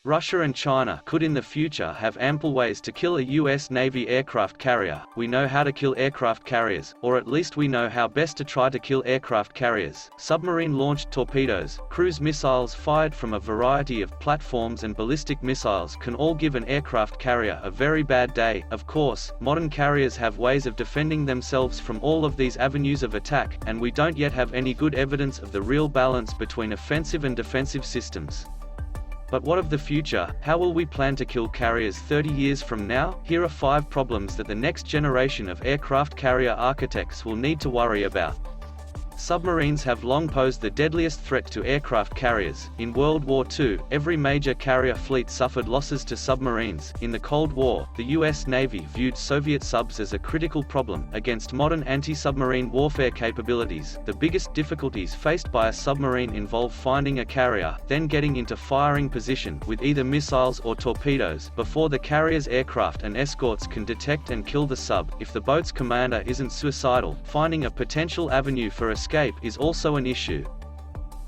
Russia and China could in the future have ample ways to kill a US Navy aircraft carrier. We know how to kill aircraft carriers, or at least we know how best to try to kill aircraft carriers. Submarine-launched torpedoes, cruise missiles fired from a variety of platforms and ballistic missiles can all give an aircraft carrier a very bad day. Of course, modern carriers have ways of defending themselves from all of these avenues of attack, and we don't yet have any good evidence of the real balance between offensive and defensive systems. But what of the future? How will we plan to kill carriers 30 years from now? Here are 5 problems that the next generation of aircraft carrier architects will need to worry about. Submarines have long posed the deadliest threat to aircraft carriers. In World War II, every major carrier fleet suffered losses to submarines. In the Cold War, the US Navy viewed Soviet subs as a critical problem against modern anti-submarine warfare capabilities. The biggest difficulties faced by a submarine involve finding a carrier, then getting into firing position with either missiles or torpedoes before the carrier's aircraft and escorts can detect and kill the sub. If the boat's commander isn't suicidal, finding a potential avenue for escape is also an issue.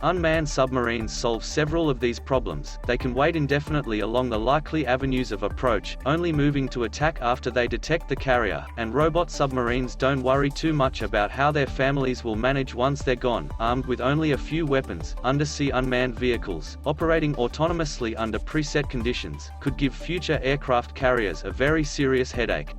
Unmanned submarines solve several of these problems. They can wait indefinitely along the likely avenues of approach, only moving to attack after they detect the carrier, and robot submarines don't worry too much about how their families will manage once they're gone. Armed with only a few weapons, undersea unmanned vehicles, operating autonomously under preset conditions, could give future aircraft carriers a very serious headache.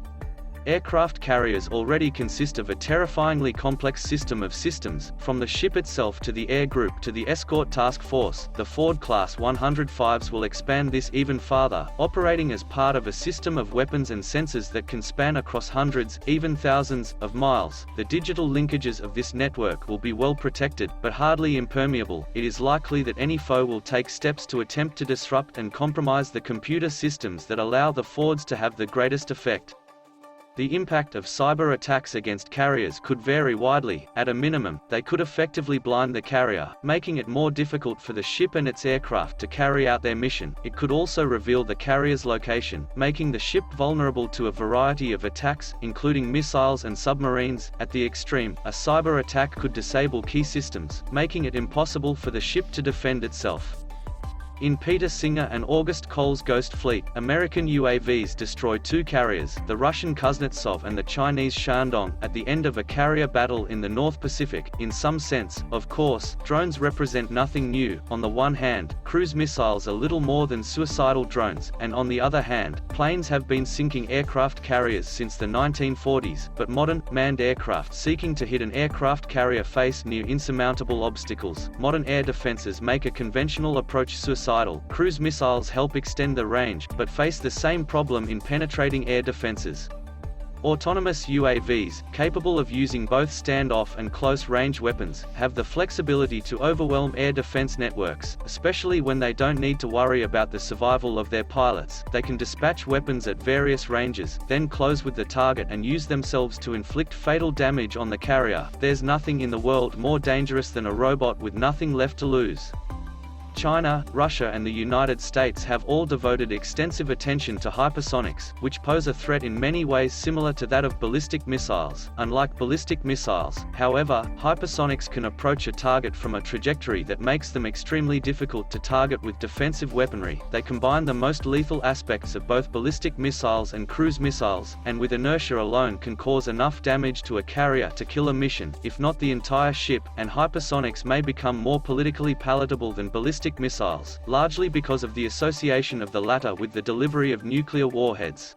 Aircraft carriers already consist of a terrifyingly complex system of systems, from the ship itself to the air group to the escort task force. The Ford-class 105s will expand this even farther, operating as part of a system of weapons and sensors that can span across hundreds, even thousands, of miles. The digital linkages of this network will be well protected, but hardly impermeable. It is likely that any foe will take steps to attempt to disrupt and compromise the computer systems that allow the Fords to have the greatest effect. The impact of cyber attacks against carriers could vary widely. At a minimum, they could effectively blind the carrier, making it more difficult for the ship and its aircraft to carry out their mission. It could also reveal the carrier's location, making the ship vulnerable to a variety of attacks, including missiles and submarines. At the extreme, a cyber attack could disable key systems, making it impossible for the ship to defend itself. In Peter Singer and August Cole's Ghost Fleet, American UAVs destroyed 2 carriers, the Russian Kuznetsov and the Chinese Shandong, at the end of a carrier battle in the North Pacific. In some sense, of course, drones represent nothing new. On the one hand, cruise missiles are little more than suicidal drones, and on the other hand, planes have been sinking aircraft carriers since the 1940s, but modern, manned aircraft seeking to hit an aircraft carrier face near insurmountable obstacles. Modern air defenses make a conventional approach suicidal. Cruise missiles help extend the range, but face the same problem in penetrating air defenses. Autonomous UAVs, capable of using both standoff and close-range weapons, have the flexibility to overwhelm air defense networks, especially when they don't need to worry about the survival of their pilots. They can dispatch weapons at various ranges, then close with the target and use themselves to inflict fatal damage on the carrier. There's nothing in the world more dangerous than a robot with nothing left to lose. China, Russia and the United States have all devoted extensive attention to hypersonics, which pose a threat in many ways similar to that of ballistic missiles. Unlike ballistic missiles, however, hypersonics can approach a target from a trajectory that makes them extremely difficult to target with defensive weaponry. They combine the most lethal aspects of both ballistic missiles and cruise missiles, and with inertia alone can cause enough damage to a carrier to kill a mission, if not the entire ship, and hypersonics may become more politically palatable than ballistic missiles, largely because of the association of the latter with the delivery of nuclear warheads.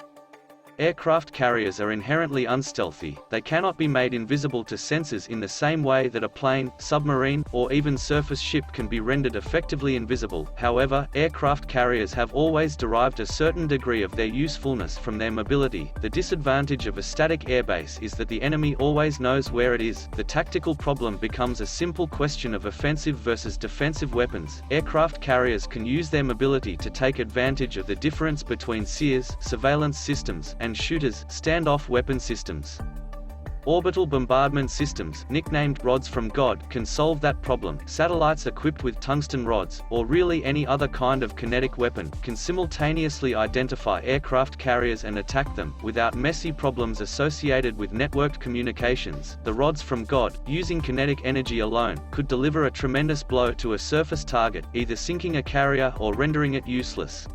Aircraft carriers are inherently unstealthy. They cannot be made invisible to sensors in the same way that a plane, submarine, or even surface ship can be rendered effectively invisible. However, aircraft carriers have always derived a certain degree of their usefulness from their mobility. The disadvantage of a static airbase is that the enemy always knows where it is. The tactical problem becomes a simple question of offensive versus defensive weapons. Aircraft carriers can use their mobility to take advantage of the difference between SEERs, surveillance systems, and shooters, standoff weapon systems. Orbital bombardment systems, nicknamed rods from God, can solve that problem. Satellites equipped with tungsten rods, or really any other kind of kinetic weapon, can simultaneously identify aircraft carriers and attack them, without messy problems associated with networked communications. The rods from God, using kinetic energy alone, could deliver a tremendous blow to a surface target, either sinking a carrier or rendering it useless.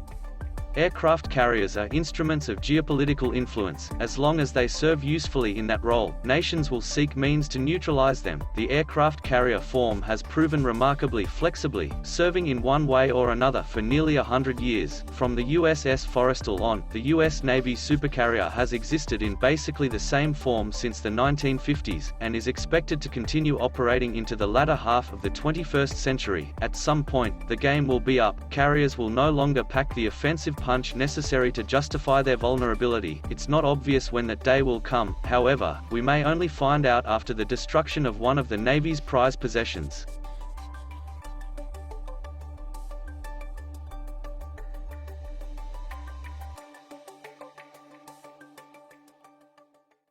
Aircraft carriers are instruments of geopolitical influence. As long as they serve usefully in that role, nations will seek means to neutralize them. The aircraft carrier form has proven remarkably flexibly, serving in one way or another for nearly 100 years. From the USS Forrestal on, the US Navy supercarrier has existed in basically the same form since the 1950s, and is expected to continue operating into the latter half of the 21st century. At some point, the game will be up. Carriers will no longer pack the offensive punch necessary to justify their vulnerability. It's not obvious when that day will come, however. We may only find out after the destruction of one of the Navy's prized possessions.